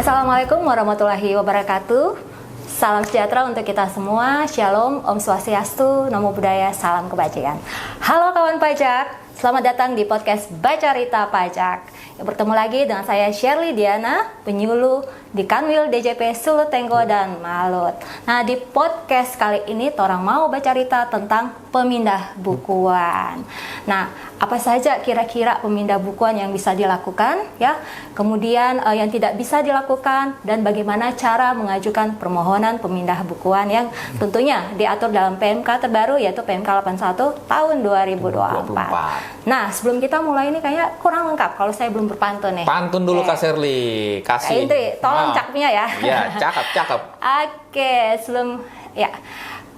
Assalamualaikum warahmatullahi wabarakatuh. Salam sejahtera untuk kita semua. Shalom, Om Swastiastu, Namo Buddhaya, salam kebajikan. Halo kawan pajak, selamat datang di podcast Bacarita Pajak. Bertemu lagi dengan saya Shirley Diana, penyuluh di Kanwil DJP Sulut Tenggo dan Malut. Nah, di podcast kali ini orang mau bercerita tentang pemindah bukuan. Nah, apa saja kira-kira pemindah bukuan yang bisa dilakukan ya? Kemudian yang tidak bisa dilakukan dan bagaimana cara mengajukan permohonan pemindah bukuan yang tentunya diatur dalam PMK terbaru yaitu PMK 81 tahun 2024. Nah, sebelum kita mulai ini kayaknya kurang lengkap kalau saya belum berpantun nih. Pantun dulu Kak Shirley, kasih. Kak Indri, tolong cakepnya ya. Iya, cakep. Oke, sebelum ya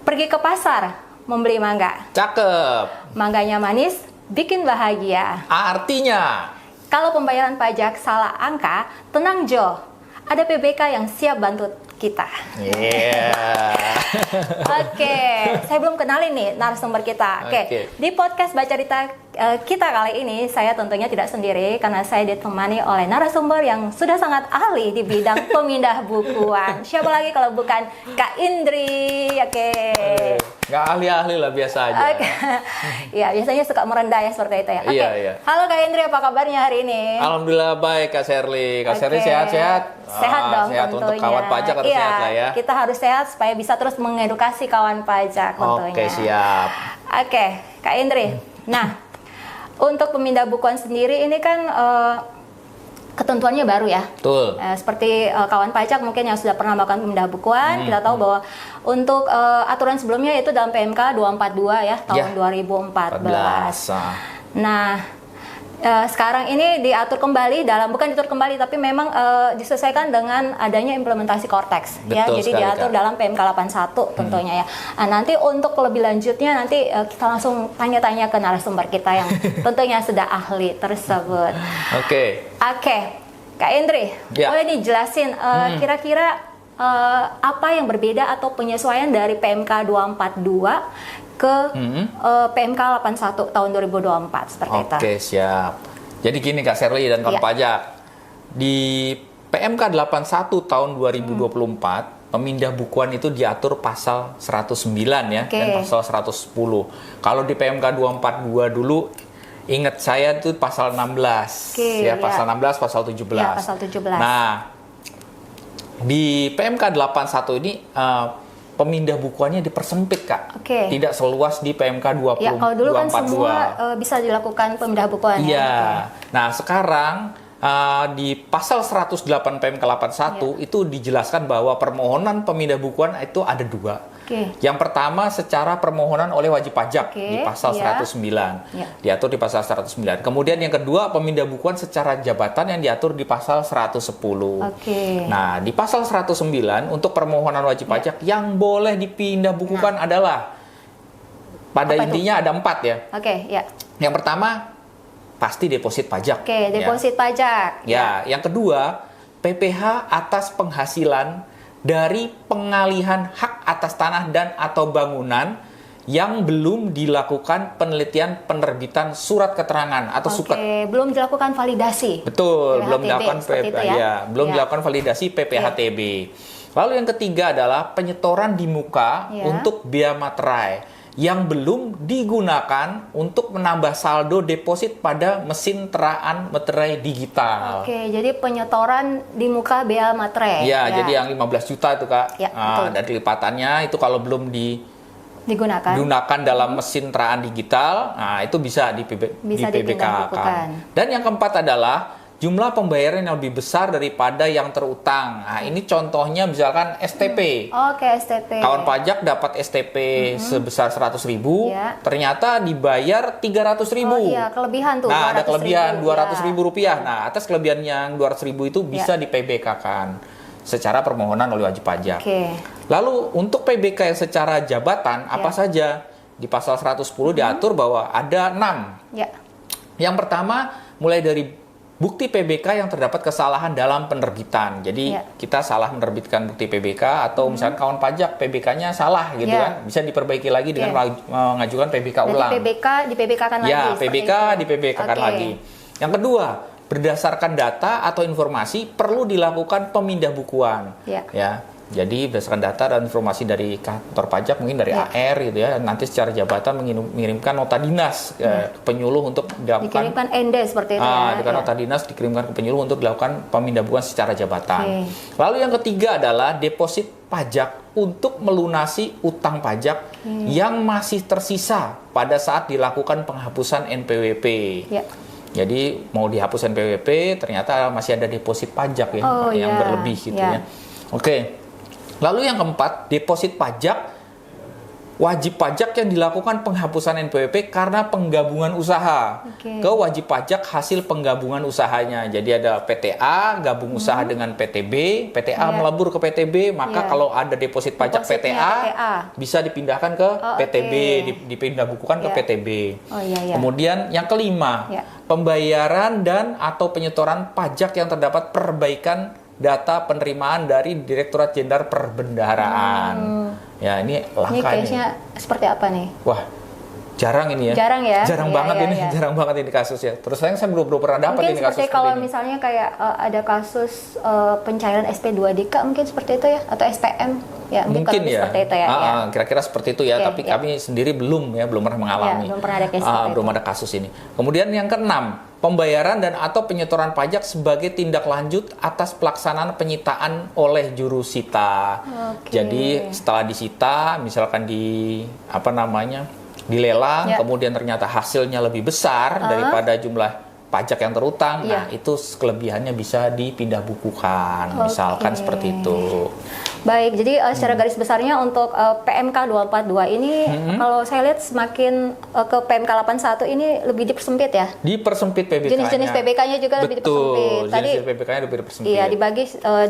pergi ke pasar membeli mangga. Cakep. Mangganya manis, bikin bahagia. Artinya, kalau pembayaran pajak salah angka, tenang Jo. Ada PBK yang siap bantu kita. Oke, saya belum kenalin nih narasumber kita. Oke. Di podcast Bacarita kita kali ini saya tentunya tidak sendiri karena saya ditemani oleh narasumber yang sudah sangat ahli di bidang pemindah bukuan. Siapa lagi kalau bukan Kak Indri? Nggak ahli-ahli lah, biasa aja. Ya, biasanya suka merendah ya seperti itu ya. Iya. Halo Kak Indri, apa kabarnya hari ini? Alhamdulillah baik Kak Shirley. Kak Shirley sehat-sehat? Sehat dong sehat tentunya. Untuk kawan pajak harus sehat lah ya. Kita harus sehat supaya bisa terus mengedukasi kawan pajak tentunya. Oke, siap. Oke, Kak Indri. Nah, untuk pemindah bukuan sendiri ini kan ketentuannya baru ya. Betul. Seperti kawan pajak mungkin yang sudah pernah melakukan pemindah bukuan, kita tahu bahwa untuk aturan sebelumnya itu dalam PMK 242 ya tahun 2014. Nah, sekarang ini diatur kembali bukan diatur kembali tapi memang disesuaikan dengan adanya implementasi Cortex ya. Jadi diatur dalam PMK 81 tentunya ya. Nah, nanti untuk lebih lanjutnya nanti kita langsung tanya-tanya ke narasumber kita yang tentunya sudah ahli tersebut. Oke, Kak Indri, boleh dijelasin kira-kira apa yang berbeda atau penyesuaian dari PMK 242 ke PMK 81 tahun 2024 seperti itu. Oke, siap. Jadi gini Kak Shirley dan kawan pajak. Di PMK 81 tahun 2024, pemindah bukuan itu diatur pasal 109 ya dan pasal 110. Kalau di PMK 242 dulu ingat saya itu pasal 16. Pasal 16, pasal 17. Ya, pasal 17. Nah, di PMK 81 ini pemindah bukuannya dipersempit Kak, tidak seluas di PMK 242. Ya, kalau dulu kan semua bisa dilakukan pemindah bukuan. Iya. Nah sekarang di pasal 108 PMK 81 itu dijelaskan bahwa permohonan pemindah bukuan itu ada dua. Yang pertama secara permohonan oleh wajib pajak di pasal 109, diatur di pasal 109. Kemudian yang kedua pemindah bukuan secara jabatan yang diatur di pasal 110. Nah di pasal 109 untuk permohonan wajib pajak yang boleh dipindah bukukan adalah pada intinya ada 4 ya. Yang pertama pasti deposit pajak. Deposit pajak. Ya, yang kedua PPh atas penghasilan dari pengalihan hak atas tanah dan atau bangunan yang belum dilakukan penelitian penerbitan surat keterangan atau suket. Belum dilakukan validasi. Betul, belum dilakukan dilakukan validasi PPhtB. Lalu yang ketiga adalah penyetoran di muka untuk biaya materai yang belum digunakan untuk menambah saldo deposit pada mesin teraan materai digital. Jadi penyetoran di muka bea materai. Jadi yang 15 juta itu Kak. Dan lipatannya itu kalau belum digunakan dalam mesin teraan digital, nah itu bisa di PBK-kan. Dan yang keempat adalah jumlah pembayaran yang lebih besar daripada yang terutang. Nah, ini contohnya misalkan STP. STP. Kawan pajak dapat STP sebesar 100.000, ternyata dibayar 300.000. Kelebihan tuh. Nah, ada kelebihan 200.000 rupiah. Nah, atas kelebihan yang 200.000 itu bisa di PBK-kan secara permohonan oleh wajib pajak. Lalu untuk PBK yang secara jabatan apa saja? Di pasal 110 diatur bahwa ada 6. Yang pertama mulai dari bukti PBK yang terdapat kesalahan dalam penerbitan. Jadi kita salah menerbitkan bukti PBK atau misalnya kawan pajak PBK-nya salah gitu kan, bisa diperbaiki lagi dengan mengajukan PBK ulang. PBK di PBK-kan lagi. PBK di PBK-kan lagi. Yang kedua, berdasarkan data atau informasi perlu dilakukan pemindah bukuan. Ya. Jadi berdasarkan data dan informasi dari kantor pajak, mungkin dari AR gitu ya, nanti secara jabatan mengirimkan nota dinas ke penyuluh untuk dilakukan. Dikirimkan ND seperti itu ya. Dengan nota dinas dikirimkan ke penyuluh untuk dilakukan pemindah bukuan secara jabatan. Lalu yang ketiga adalah deposit pajak untuk melunasi utang pajak yang masih tersisa pada saat dilakukan penghapusan NPWP. Jadi mau dihapus NPWP ternyata masih ada deposit pajak ya yang berlebih gitu ya. Oke. Lalu yang keempat, deposit pajak, wajib pajak yang dilakukan penghapusan NPWP karena penggabungan usaha ke wajib pajak hasil penggabungan usahanya. Jadi ada PTA, gabung usaha dengan PTB, PTA melebur ke PTB, maka kalau ada deposit pajak PTA bisa dipindahkan ke PTB, dipindah bukukan ke PTB. Kemudian yang kelima, pembayaran dan atau penyetoran pajak yang terdapat perbaikan data penerimaan dari Direktorat Jenderal Perbendaharaan. Ya, ini langka. Ini case-nya seperti apa nih? Wah, jarang ini ya. Jarang ya? Jarang banget ini, jarang banget ini kasus ya. Terus saya belum pernah dapat ini kasus. Mungkin kalau misalnya kayak ada kasus pencairan SP2DK mungkin seperti itu ya, atau SPM ya, mungkin ya. Seperti itu ya. Kira-kira seperti itu ya, tapi kami sendiri belum pernah mengalami. Belum pernah ada case belum ada kasus ini. Kemudian yang keenam, pembayaran dan atau penyetoran pajak sebagai tindak lanjut atas pelaksanaan penyitaan oleh juru sita. Jadi setelah disita, misalkan dilelang, kemudian ternyata hasilnya lebih besar daripada jumlah pajak yang terutang, nah itu kelebihannya bisa dipindah bukukan, misalkan seperti itu. Baik, jadi secara garis besarnya untuk PMK 242 ini kalau saya lihat semakin ke PMK 81 ini lebih dipersempit ya? Dipersempit PBK-nya. Jenis-jenis PBK-nya juga lebih dipersempit. Tadi jenis PBK-nya lebih dipersempit. Iya, dibagi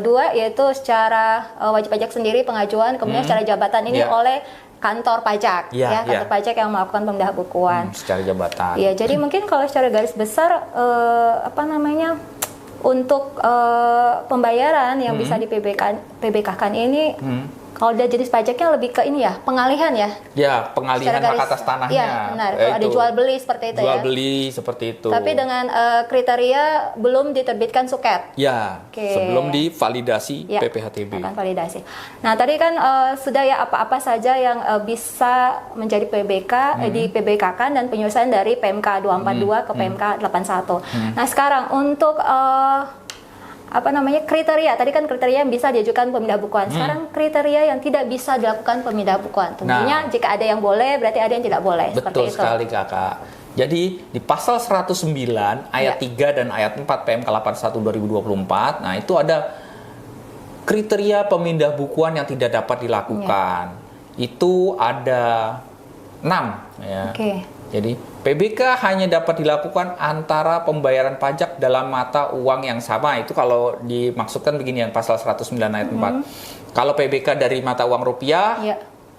dua, yaitu secara wajib pajak sendiri pengajuan, kemudian secara jabatan ini oleh kantor pajak, kantor pajak yang melakukan pemindah bukuan secara jabatan. Iya, jadi mungkin kalau secara garis besar untuk pembayaran yang bisa di PBK-kan ini, kalau ada jenis pajaknya lebih ke ini ya, pengalihan ya? Ya, pengalihan hak atas tanahnya. Iya, benar. Ada jual beli seperti itu jual beli seperti itu. Tapi dengan kriteria belum diterbitkan suket. Ya, sebelum divalidasi PPHTB. Akan validasi. Nah, tadi kan sudah ya apa-apa saja yang bisa menjadi PBK, di PBK-kan dan penyelesaian dari PMK 242 ke PMK 81. Nah, sekarang untuk kriteria, tadi kan kriteria yang bisa diajukan pemindah bukuan. Sekarang kriteria yang tidak bisa dilakukan pemindah bukuan. Tentunya jika ada yang boleh, berarti ada yang tidak boleh. Betul sekali Kakak. Jadi di pasal 109 ayat 3 dan ayat 4 PMK 81 2024, nah itu ada kriteria pemindah bukuan yang tidak dapat dilakukan. Itu ada 6 ya. Jadi PBK hanya dapat dilakukan antara pembayaran pajak dalam mata uang yang sama. Itu kalau dimaksudkan begini yang pasal 109 ayat 4. Kalau PBK dari mata uang rupiah,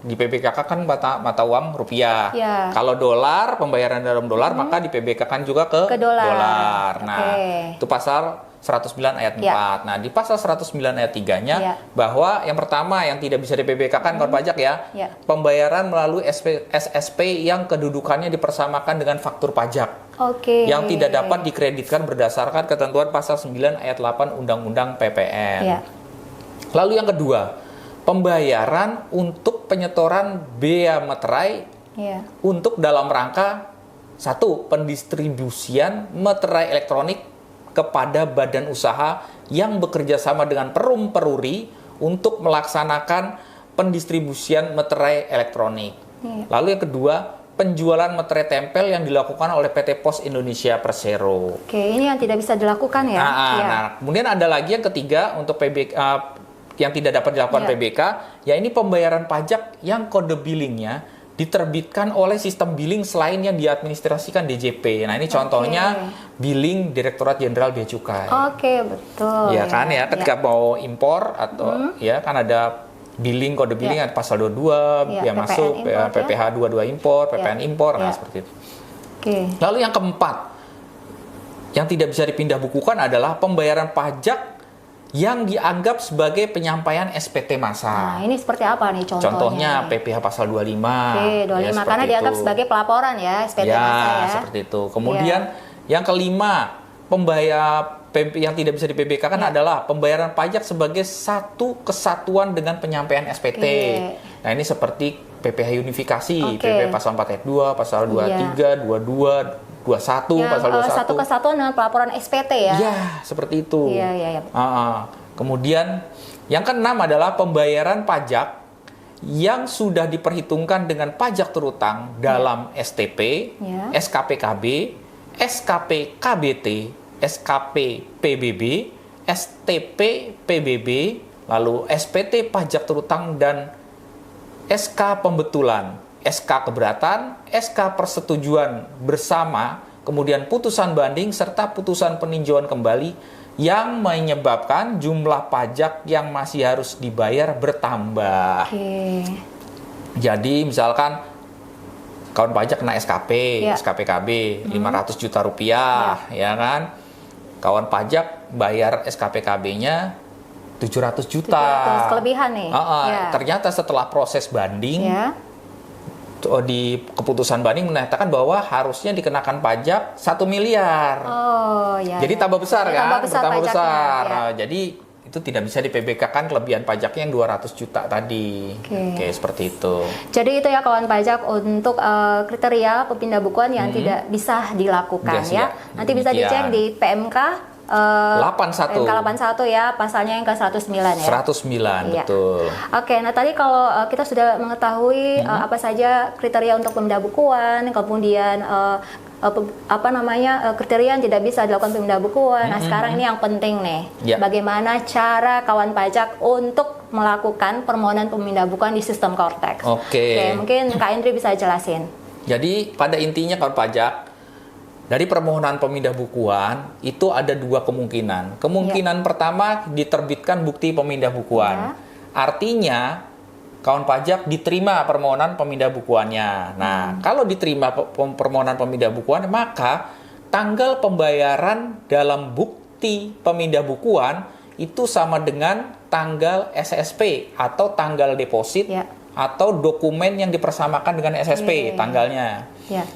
di PBK kan mata uang rupiah. Kalau dolar, pembayaran dalam dolar, maka di PBK kan juga ke dolar. Nah, itu pasal 109 ayat 4. Nah, di pasal 109 ayat 3-nya bahwa yang pertama yang tidak bisa di PBK-kan kantor pajak pembayaran melalui SSP yang kedudukannya dipersamakan dengan faktur pajak. Yang tidak dapat dikreditkan berdasarkan ketentuan pasal 9 ayat 8 Undang-Undang PPN. Lalu yang kedua, pembayaran untuk penyetoran bea materai untuk dalam rangka pendistribusian materai elektronik kepada badan usaha yang bekerja sama dengan perum peruri untuk melaksanakan pendistribusian materai elektronik. Lalu yang kedua, penjualan materai tempel yang dilakukan oleh PT Pos Indonesia Persero. Ini yang tidak bisa dilakukan ya. Nah, kemudian ada lagi yang ketiga untuk PBK yang tidak dapat dilakukan PBK, ya ini pembayaran pajak yang kode billingnya diterbitkan oleh sistem billing selain yang diadministrasikan DJP. Nah, ini contohnya billing Direktorat Jenderal Bea Cukai. Betul. Ya kan ya, ketika mau impor atau kan ada billing kode billing ada pasal 22 yang masuk import, PPH 22 impor, PPN impor, nah seperti itu. Lalu yang keempat yang tidak bisa dipindah bukukan adalah pembayaran pajak yang dianggap sebagai penyampaian SPT massa. Nah, ini seperti apa nih contohnya? Contohnya PPH pasal 25. 25 karena dianggap sebagai pelaporan ya, SPT massa ya. Seperti itu. Kemudian yang kelima, pembayar yang tidak bisa di PBK kan adalah pembayaran pajak sebagai satu kesatuan dengan penyampaian SPT. Nah, ini seperti PPh unifikasi, PP pasal 4 ayat 2, pasal 23, 22, 21, pasal 21. Satu kesatuan dengan pelaporan SPT ya? Iya, seperti itu. Iya. Kemudian yang keenam adalah pembayaran pajak yang sudah diperhitungkan dengan pajak terutang dalam STP, SKPKB, SKP KBT, SKP PBB, STP PBB, lalu SPT pajak terutang dan SK pembetulan, SK keberatan, SK persetujuan bersama, kemudian putusan banding serta putusan peninjauan kembali yang menyebabkan jumlah pajak yang masih harus dibayar bertambah. Jadi misalkan kawan pajak kena SKP, SKPKB 500 juta rupiah, ya kan? Kawan pajak bayar SKPKB-nya 700 juta. 700 kelebihan nih. Ternyata setelah proses banding, di keputusan banding menyatakan bahwa harusnya dikenakan pajak 1 miliar. Jadi tambah besar kan? Tambah besar. Jadi itu tidak bisa di PBK-kan kelebihan pajaknya yang 200 juta tadi. Oke, seperti itu. Jadi itu ya kawan pajak untuk kriteria pemindah bukuan yang tidak bisa dilakukan ya. Nanti bisa dicek di PMK 81. PMK 81 ya, pasalnya yang ke 109 ya. 109, betul. Oke, nah tadi kalau kita sudah mengetahui apa saja kriteria untuk pemindah bukuan, kemudian kriteria yang tidak bisa dilakukan pemindah bukuan. Nah, sekarang ini yang penting nih. Bagaimana cara kawan pajak untuk melakukan permohonan pemindah bukuan di sistem Cortex? Oke, mungkin Kak Indri bisa jelasin. Jadi, pada intinya kawan pajak, dari permohonan pemindah bukuan itu ada dua kemungkinan. Kemungkinan pertama diterbitkan bukti pemindah bukuan. Artinya kawan pajak diterima permohonan pemindah bukuannya. Nah, kalau diterima permohonan pemindah bukuan, maka tanggal pembayaran dalam bukti pemindah bukuan itu sama dengan tanggal SSP atau tanggal deposit atau dokumen yang dipersamakan dengan SSP tanggalnya.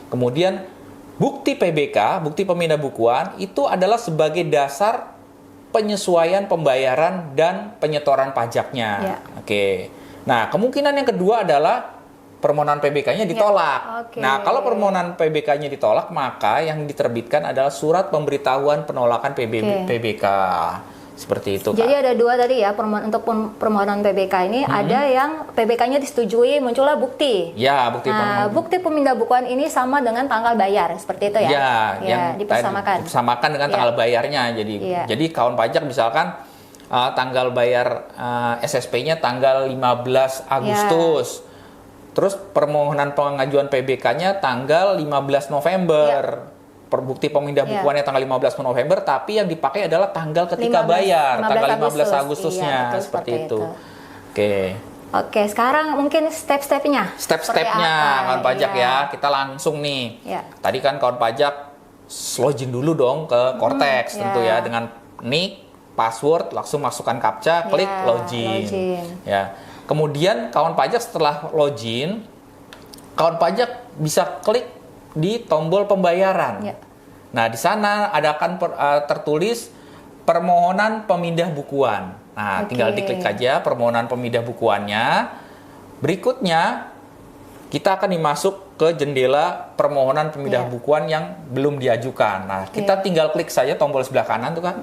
Kemudian bukti PBK, bukti pemindah bukuan, itu adalah sebagai dasar penyesuaian pembayaran dan penyetoran pajaknya. Nah, kemungkinan yang kedua adalah permohonan PBK-nya ditolak. Nah, kalau permohonan PBK-nya ditolak, maka yang diterbitkan adalah surat pemberitahuan penolakan PBK. Seperti itu, Kak. Jadi ada dua tadi ya, untuk permohonan PBK ini ada yang PBK-nya disetujui, muncullah bukti. Bukti pemindah bukuan ini sama dengan tanggal bayar, seperti itu ya? Yang dipersamakan dengan tanggal bayarnya. Jadi kawan pajak misalkan tanggal bayar SSP-nya tanggal 15 Agustus. Terus permohonan pengajuan PBK-nya tanggal 15 November. Bukti pemindah bukuannya tanggal 15 November, tapi yang dipakai adalah tanggal ketika bayar, tanggal 15 Agustusnya, seperti itu. Oke, sekarang mungkin step-stepnya. Step-stepnya kawan pajak ya, kita langsung nih. Tadi kan kawan pajak login dulu dong ke Cortex tentu ya, dengan nick, password, langsung masukkan captcha, klik login. Kemudian kawan pajak setelah login, kawan pajak bisa klik di tombol pembayaran. Nah, di sana akan tertulis permohonan pemindah bukuan. Nah, tinggal diklik aja permohonan pemindah bukuannya. Berikutnya, kita akan dimasuk ke jendela permohonan pemindah bukuan yang belum diajukan. Nah, kita tinggal klik saja tombol sebelah kanan tuh kan,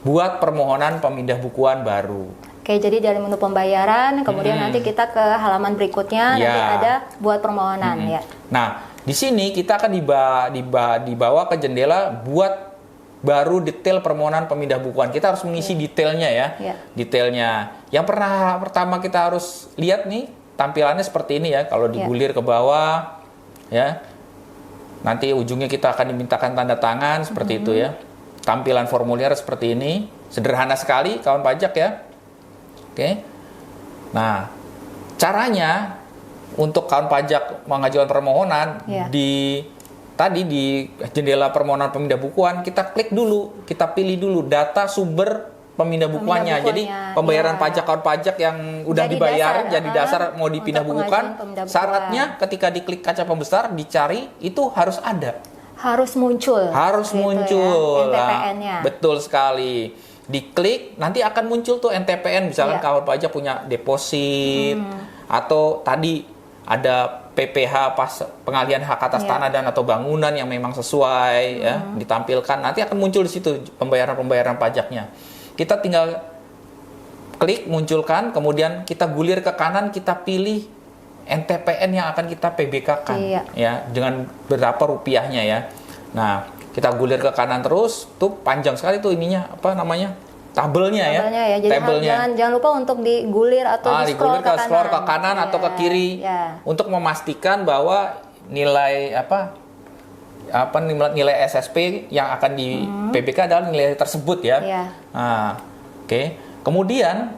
buat permohonan pemindah bukuan baru. Jadi dari menu pembayaran, kemudian nanti kita ke halaman berikutnya, nanti ada buat permohonan ya. Nah, di sini kita akan dibawa ke jendela buat baru detail permohonan pemindah bukuan. Kita harus mengisi detailnya ya. Detailnya. Yang pertama kita harus lihat nih, tampilannya seperti ini ya. Kalau digulir ke bawah, ya. Nanti ujungnya kita akan dimintakan tanda tangan seperti itu ya. Tampilan formulir seperti ini. Sederhana sekali kawan pajak ya. Nah, caranya untuk kawan pajak mengajukan permohonan di jendela permohonan pemindah bukuan, kita klik dulu, kita pilih dulu data sumber pemindah bukuannya. Jadi pembayaran pajak kawan pajak yang udah dibayar jadi dasar mau dipindah bukukan, syaratnya ketika diklik kaca pembesar dicari itu harus ada. harus muncul. Harus gitu muncul. ya, NTPN-nya. Betul sekali. Diklik nanti akan muncul tuh NTPN, misalkan kawan pajak punya deposit atau tadi ada PPH pas pengalihan hak atas tanah dan atau bangunan yang memang sesuai ya, ditampilkan. Nanti akan muncul di situ pembayaran pajaknya. Kita tinggal klik munculkan, kemudian kita gulir ke kanan, kita pilih NTPN yang akan kita PBK-kan ya, dengan berapa rupiahnya ya. Nah, kita gulir ke kanan terus, tuh panjang sekali tuh ininya, apa namanya? Tabelnya ya. Jadi jangan lupa untuk digulir atau digulir ke scroll ke kanan atau ke kiri untuk memastikan bahwa nilai nilai SSP yang akan di PBK adalah nilai tersebut ya. Nah, oke. Kemudian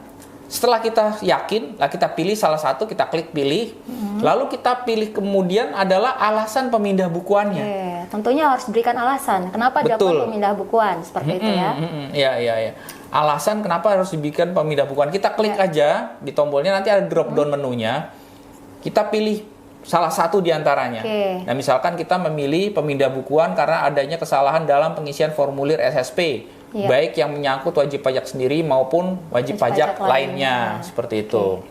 setelah kita yakin, kita pilih salah satu, kita klik pilih, lalu kita pilih kemudian adalah alasan pemindah bukuannya. Tentunya harus berikan alasan kenapa dilakukan pemindah bukuan seperti itu ya. Iya. Alasan kenapa harus dibikin pemindah bukuan. Kita klik aja di tombolnya, nanti ada drop down menunya. Kita pilih salah satu di antaranya. Nah, misalkan kita memilih pemindah bukuan karena adanya kesalahan dalam pengisian formulir SSP. Baik yang menyangkut wajib pajak sendiri maupun wajib pajak lainnya. Seperti itu.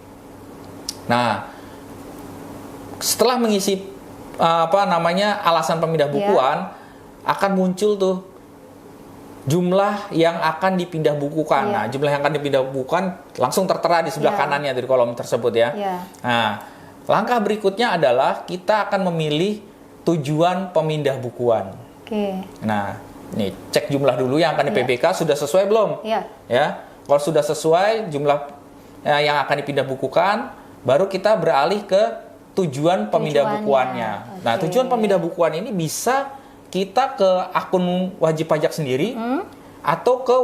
Nah, setelah mengisi alasan pemindah bukuan, akan muncul tuh jumlah yang akan dipindah bukukan. Nah, jumlah yang akan dipindah bukukan langsung tertera di sebelah kanannya dari kolom tersebut ya. Nah, langkah berikutnya adalah kita akan memilih tujuan pemindah bukuan. Nah, nih cek jumlah dulu yang akan di PBK sudah sesuai belum? Ya, kalau sudah sesuai jumlah yang akan dipindah bukukan, baru kita beralih ke tujuan pemindah bukuannya. Nah, tujuan pemindah bukuan ini bisa kita ke akun wajib pajak sendiri atau ke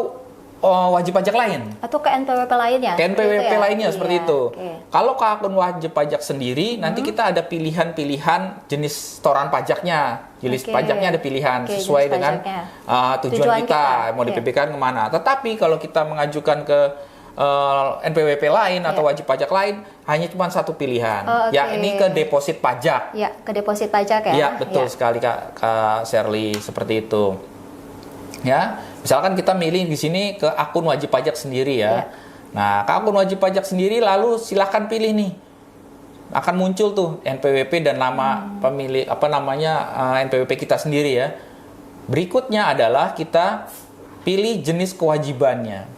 wajib pajak lain. Atau ke NPWP lainnya. Ke NPWP lainnya seperti itu. Kalau ke akun wajib pajak sendiri, nanti kita ada pilihan-pilihan jenis setoran pajaknya. Jenis pajaknya ada pilihan sesuai dengan tujuan kita mau di PBK kemana. Tetapi kalau kita mengajukan ke NPWP lain atau wajib pajak lain, hanya cuma satu pilihan, yakni ke deposit pajak. Ya, ke deposit pajak ya. Ya, betul sekali Kak Shirley, seperti itu. Ya, misalkan kita milih di sini ke akun wajib pajak sendiri ya. Nah, ke akun wajib pajak sendiri, lalu silakan pilih nih. Akan muncul tuh NPWP dan nama pemilik NPWP kita sendiri ya. Berikutnya adalah kita pilih jenis kewajibannya.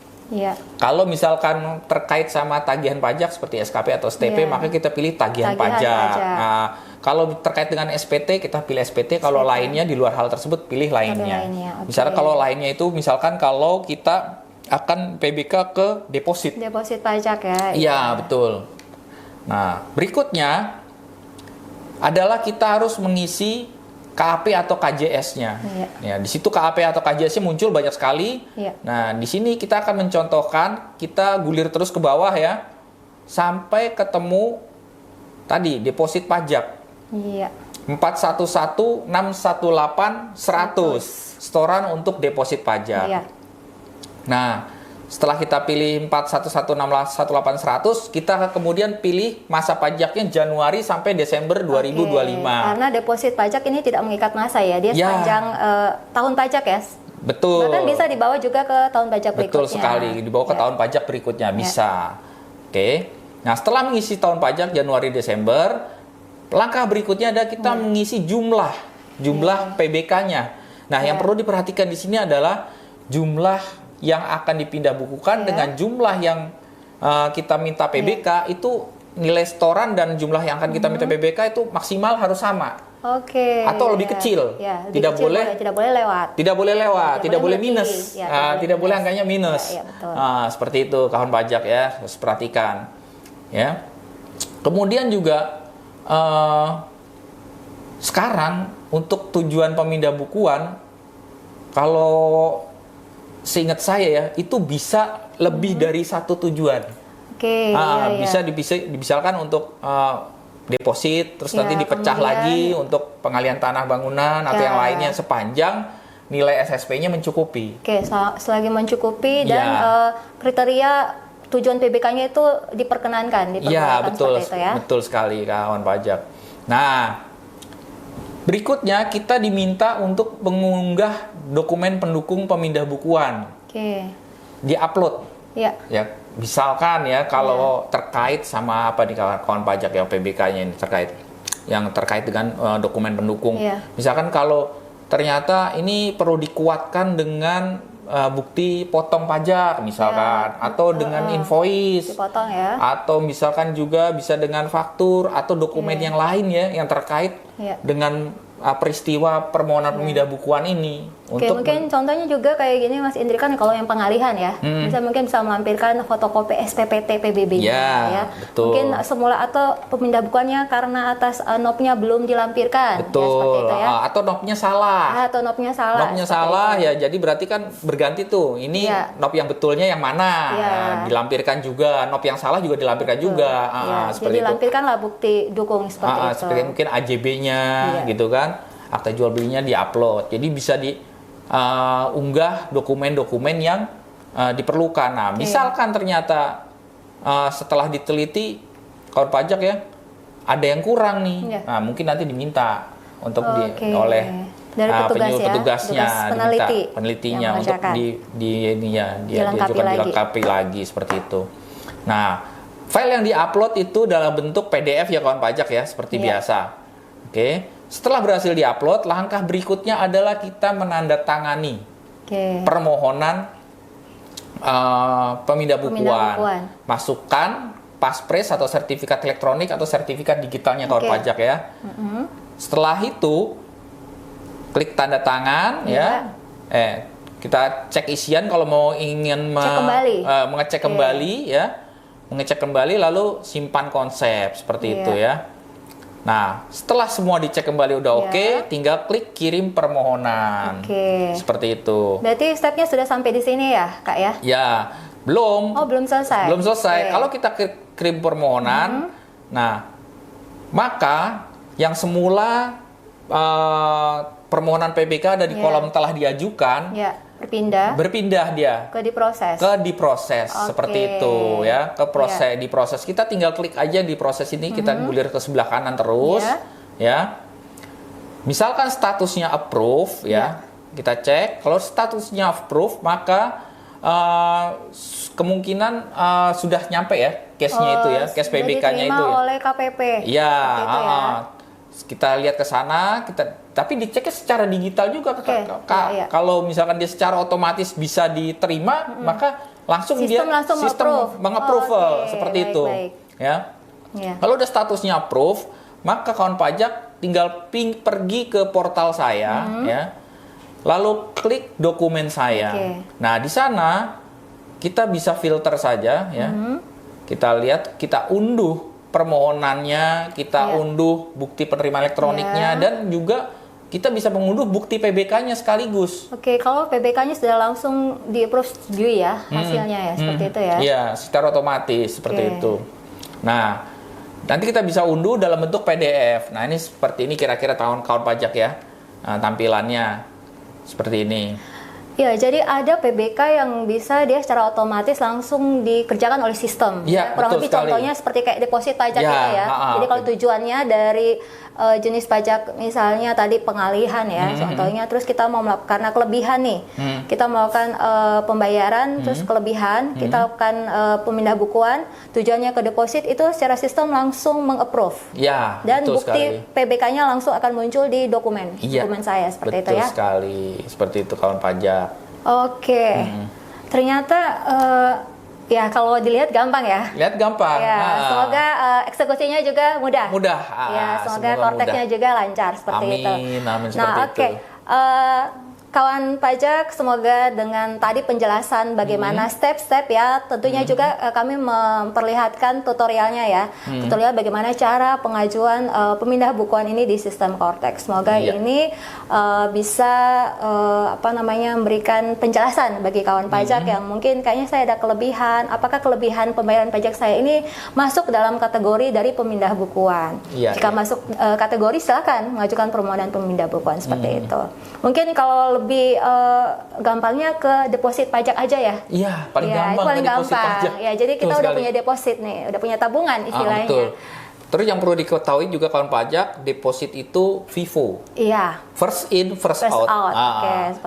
Kalau misalkan terkait sama tagihan pajak seperti SKP atau STP, maka kita pilih tagihan pajak. Nah, kalau terkait dengan SPT, kita pilih SPT. Kalau lainnya di luar hal tersebut, pilih lainnya. Misalnya kalau lainnya itu, misalkan kalau kita akan PBK ke deposit. Deposit pajak ya. Iya, betul. Nah, berikutnya adalah kita harus mengisi KAP atau KJS-nya. Ya, di situ KAP atau KJS-nya muncul banyak sekali. Nah, di sini kita akan mencontohkan, kita gulir terus ke bawah ya, sampai ketemu tadi deposit pajak. 411618 100 setoran untuk deposit pajak. Nah, setelah kita pilih 411618 100, kita kemudian pilih masa pajaknya Januari sampai Desember 2025. Karena deposit pajak ini tidak mengikat masa ya, dia sepanjang tahun pajak ya. Betul. Bahkan bisa dibawa juga ke tahun pajak berikutnya. Betul sekali, dibawa ke tahun pajak berikutnya bisa. Oke. Nah, setelah mengisi tahun pajak Januari Desember, langkah berikutnya adalah kita mengisi jumlah PBK-nya. Nah, yang perlu diperhatikan di sini adalah jumlah yang akan dipindah bukukan dengan jumlah yang kita minta PBK itu nilai setoran dan jumlah yang akan kita minta PBK itu maksimal harus sama. Atau lebih kecil. Tidak boleh lewat. Tidak boleh minus. Tidak boleh angkanya minus. Seperti itu kawan pajak ya, harus perhatikan. Ya. Kemudian juga sekarang untuk tujuan pemindah bukuan, kalau seingat saya ya, itu bisa lebih dari satu tujuan. Bisa dibisarkan untuk deposit, terus nanti dipecah lagi untuk pengalihan tanah bangunan atau yang lainnya sepanjang nilai SSP-nya mencukupi. Selagi mencukupi dan kriteria tujuan PBK-nya itu diperkenankan. Iya, betul sekali kawan pajak. Nah, Berikutnya kita diminta untuk mengunggah dokumen pendukung pemindah bukuan. Oke. Di-upload. Ya. Ya, misalkan ya kalau terkait sama apa nih kawan pajak yang PBK-nya ini yang terkait dengan dokumen pendukung. Ya. Misalkan kalau ternyata ini perlu dikuatkan dengan bukti potong pajak misalkan, atau dengan invoice, dipotong ya, atau misalkan juga bisa dengan faktur atau dokumen yang lain ya yang terkait dengan peristiwa permohonan pemindah bukuan ini. Oke, mungkin contohnya juga kayak gini Mas Indri, kan kalau yang pengalihan ya, mungkin bisa melampirkan fotokopi SPPT PBB ya. Betul. Mungkin semula atau pemindah bukuannya karena atas nopnya belum dilampirkan. Betul. Ya, seperti itu ya. Atau nopnya salah. Nopnya salah ya, jadi berarti kan berganti tuh. Ini nop yang betulnya yang mana? Dilampirkan juga. Nop yang salah juga dilampirkan juga. Seperti jadi lampirkanlah bukti dukung seperti itu. Seperti mungkin AJB-nya gitu kan. Akta jual belinya di-upload. Jadi bisa diunggah dokumen-dokumen yang diperlukan. Nah, misalkan ternyata setelah diteliti kawan pajak ya, ada yang kurang nih. Nah, mungkin nanti diminta untuk oleh dari petugasnya, penelitinya untuk dilengkapi lagi seperti itu. Nah, file yang diupload itu dalam bentuk PDF ya kawan pajak ya, seperti biasa. Oke. Setelah berhasil diupload, langkah berikutnya adalah kita menandatangani permohonan pemindah bukuan. Masukkan paspres atau sertifikat elektronik atau sertifikat digitalnya kawan pajak ya. Setelah itu, klik tanda tangan ya. Kita cek isian kalau mau ingin mengecek kembali ya. Mengecek kembali lalu simpan konsep seperti itu ya. Nah, setelah semua dicek kembali udah oke, tinggal klik kirim permohonan. Seperti itu. Berarti stepnya sudah sampai di sini ya, Kak ya? Ya, belum. Oh, belum selesai. Belum selesai. Kalau kita kirim permohonan, nah, maka yang semula permohonan PBK ada di kolom telah diajukan, berpindah dia ke diproses seperti itu ya, diproses. Kita tinggal klik aja di proses ini, kita gulir ke sebelah kanan terus ya. Misalkan statusnya approve ya, kita cek. Kalau statusnya approve maka kemungkinan sudah nyampe ya case-nya itu ya, case PBK-nya itu ya. Oleh KPP. Ya, kita lihat ke sana, tapi diceknya secara digital juga. Kalau misalkan dia secara otomatis bisa diterima, maka langsung sistem meng-approve seperti itu. Ya. Kalau udah statusnya approve, maka kawan pajak tinggal pergi ke portal saya, ya, lalu klik dokumen saya. Nah, di sana kita bisa filter saja, ya. Kita lihat, kita unduh permohonannya, kita unduh bukti penerima elektroniknya, dan juga kita bisa mengunduh bukti PBK-nya sekaligus. Kalau PBK-nya sudah langsung di-approve ya hasilnya ya, seperti itu ya? Iya, secara otomatis seperti itu. Nah, nanti kita bisa unduh dalam bentuk PDF. Nah, ini seperti ini kira-kira kawan pajak ya, tampilannya seperti ini. Ya, jadi ada PBK yang bisa dia secara otomatis langsung dikerjakan oleh sistem. Ya, kurang lebih contohnya seperti kayak deposit pajak itu ya. Jadi kalau tujuannya dari jenis pajak misalnya tadi pengalihan ya, contohnya, terus kita mau melakukan karena kelebihan nih, kita melakukan pembayaran, terus kelebihan, kita lakukan pemindah bukuan, tujuannya ke deposit, itu secara sistem langsung meng-approve. Ya, dan bukti PBK-nya langsung akan muncul di dokumen saya seperti itu ya. Betul sekali, seperti itu kawan pajak. Ternyata ya kalau dilihat gampang ya. Lihat gampang. Ya, semoga eksekusinya juga mudah. Ya, semoga korteknya juga lancar seperti itu. Amin, seperti itu. Kawan pajak, semoga dengan tadi penjelasan bagaimana step-step ya, tentunya juga kami memperlihatkan tutorialnya ya, tutorial bagaimana cara pengajuan pemindah bukuan ini di sistem Kortek. Semoga ini bisa memberikan penjelasan bagi kawan pajak yang mungkin kayaknya saya ada kelebihan. Apakah kelebihan pembayaran pajak saya ini masuk dalam kategori dari pemindah bukuan? Jika masuk kategori, silakan mengajukan permohonan pemindah bukuan seperti itu. Mungkin kalau lebih gampangnya ke deposit pajak aja ya. Iya, paling gampang. Ya, jadi kita udah punya deposit nih, udah punya tabungan istilahnya. terus yang perlu diketahui juga kawan pajak, deposit itu FIFO. Iya. First in, first out.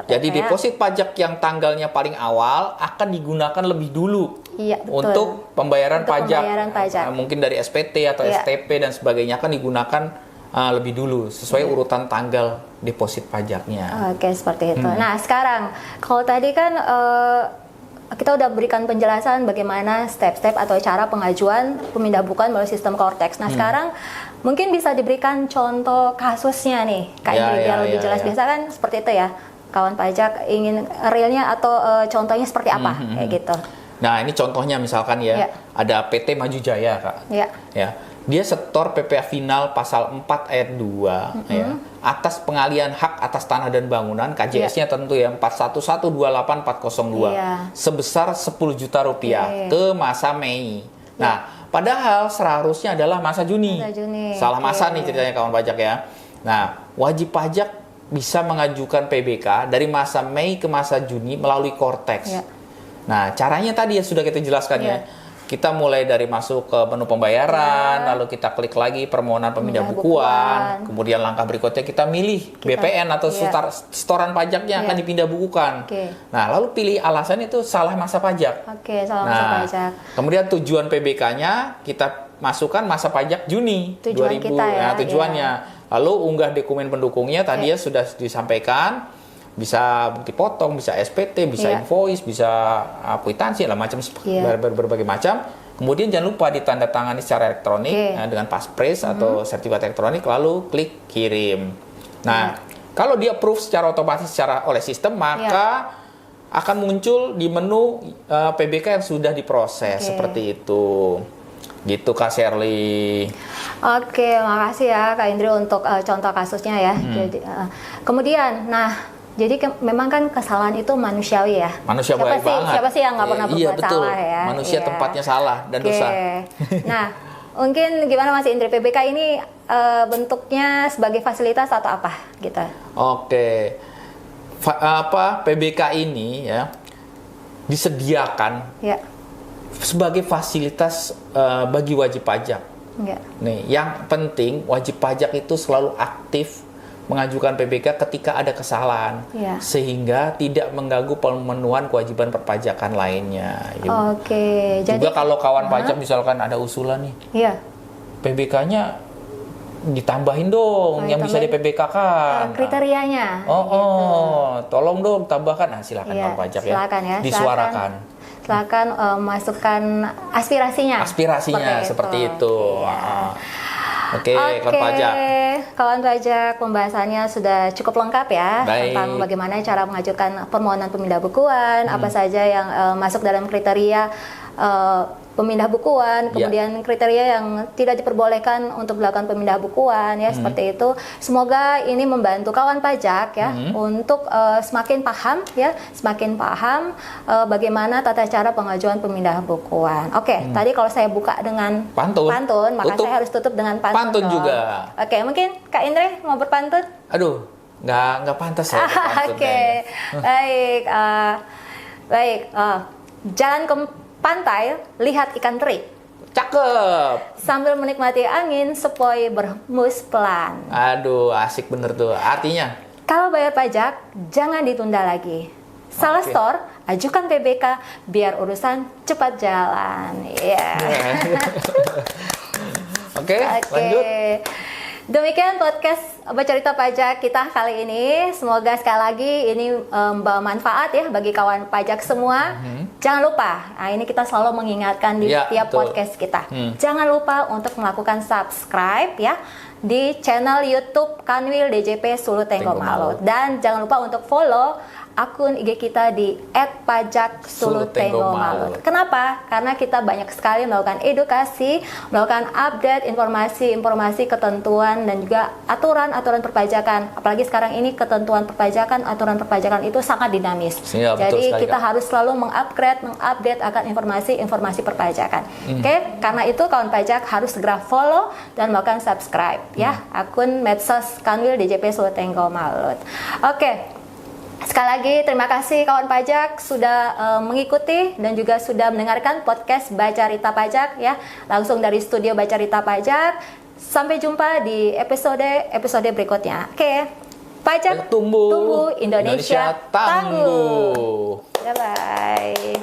Jadi deposit pajak yang tanggalnya paling awal akan digunakan lebih dulu. Iya, betul. Untuk pembayaran pajak. Pajak. Mungkin dari SPT atau STP dan sebagainya akan digunakan lebih dulu sesuai urutan tanggal deposit pajaknya. Oke, seperti itu. Nah, sekarang kalau tadi kan kita udah berikan penjelasan bagaimana step-step atau cara pengajuan pemindah bukuan melalui sistem Cortex. Nah, sekarang mungkin bisa diberikan contoh kasusnya nih, Kak Indri, biar lebih jelas. Biasa kan seperti itu ya, kawan pajak ingin realnya atau contohnya seperti apa, kayak gitu. Nah, ini contohnya misalkan ada PT Maju Jaya, Kak. Ya. Dia setor PPh final pasal 4 ayat 2 atas pengalihan hak atas tanah dan bangunan, KJS-nya tentu ya 41128402 sebesar 10 juta rupiah ke masa Mei. Nah, padahal seharusnya adalah masa Juni. Salah masa nih ceritanya kawan pajak ya. Nah, wajib pajak bisa mengajukan PBK dari masa Mei ke masa Juni melalui Cortex. Nah, caranya tadi ya sudah kita jelaskan ya. Kita mulai dari masuk ke menu pembayaran, lalu kita klik lagi permohonan pemindah bukuan, kemudian langkah berikutnya kita milih BPN atau setoran pajaknya akan dipindah bukukan. Nah, lalu pilih alasan itu salah masa pajak. Masa pajak. Kemudian tujuan PBK-nya kita masukkan masa pajak Juni 2000. Tujuannya. Lalu unggah dokumen pendukungnya tadi ya sudah disampaikan. Bisa bukti potong, bisa SPT, bisa invoice, bisa kwitansi, macam berbagai macam. Kemudian jangan lupa ditandatangani secara elektronik dengan paspres atau sertifikat elektronik, lalu klik kirim. Nah, kalau di approve secara otomatis oleh sistem, maka akan muncul di menu PBK yang sudah diproses seperti itu. Gitu Kak Sherly. Oke, makasih ya Kak Indri untuk contoh kasusnya ya. Jadi, kemudian, jadi memang kan kesalahan itu manusiawi ya. Manusiawi banget. Siapa sih yang nggak pernah berbuat salah ya? Manusia tempatnya salah dan dosa. Nah, mungkin gimana Mas Indri, PBK ini bentuknya sebagai fasilitas atau apa gitu? Oke. PBK ini ya disediakan sebagai fasilitas bagi wajib pajak. Nih, yang penting wajib pajak itu selalu aktif mengajukan PBK ketika ada kesalahan, sehingga tidak mengganggu pemenuhan kewajiban perpajakan lainnya. Juga kalau kawan pajak misalkan ada usulan nih, PBK-nya ditambahin dong, yang bisa di PBK-kan. Kriterianya. Tolong dong tambahkan. Nah, silakan kawan pajak ya. Disuarakan. Silakan masukkan aspirasinya. Seperti itu. Oke, kawan pajak, pembahasannya sudah cukup lengkap ya. Tentang bagaimana cara mengajukan permohonan pemindah bukuan, apa saja yang masuk dalam kriteria pemindah bukuan, kemudian kriteria yang tidak diperbolehkan untuk melakukan pemindah bukuan ya, seperti itu. Semoga ini membantu kawan pajak ya untuk semakin paham bagaimana tata cara pengajuan pemindah bukuan. Tadi kalau saya buka dengan pantun, maka saya harus tutup dengan pantun juga. Mungkin Kak Indri mau berpantun? Aduh, nggak pantas ya berpantun. Baik. Jalan ke pantai, lihat ikan teri. Cakep. Sambil menikmati angin, sepoi berhembus pelan. Aduh, asik bener tuh. Artinya? Kalau bayar pajak, jangan ditunda lagi. Salah store, ajukan PBK biar urusan cepat jalan. Oke, lanjut. Demikian podcast Bercerita Pajak kita kali ini. Semoga sekali lagi ini membawa manfaat ya bagi kawan pajak semua. Jangan lupa, ini kita selalu mengingatkan di setiap podcast kita. Jangan lupa untuk melakukan subscribe ya di channel YouTube Kanwil DJP Sulut Tenggo Malot. Dan jangan lupa untuk follow akun IG kita di @pajaksulutenggomalot. Kenapa? Karena kita banyak sekali melakukan edukasi, melakukan update informasi-informasi ketentuan dan juga aturan-aturan perpajakan. Apalagi sekarang ini ketentuan perpajakan, aturan perpajakan itu sangat dinamis. Jadi kita harus selalu mengupdate akan informasi-informasi perpajakan. Karena itu kawan pajak harus segera follow dan melakukan subscribe ya akun medsos Kanwil DJP Sulut Tenggo Malot. Sekali lagi terima kasih kawan pajak sudah mengikuti dan juga sudah mendengarkan podcast Baca Rita Pajak ya, langsung dari studio Baca Rita Pajak. Sampai jumpa di episode berikutnya. Oke. Pajak tumbuh, Indonesia tangguh. tangguh. Bye bye.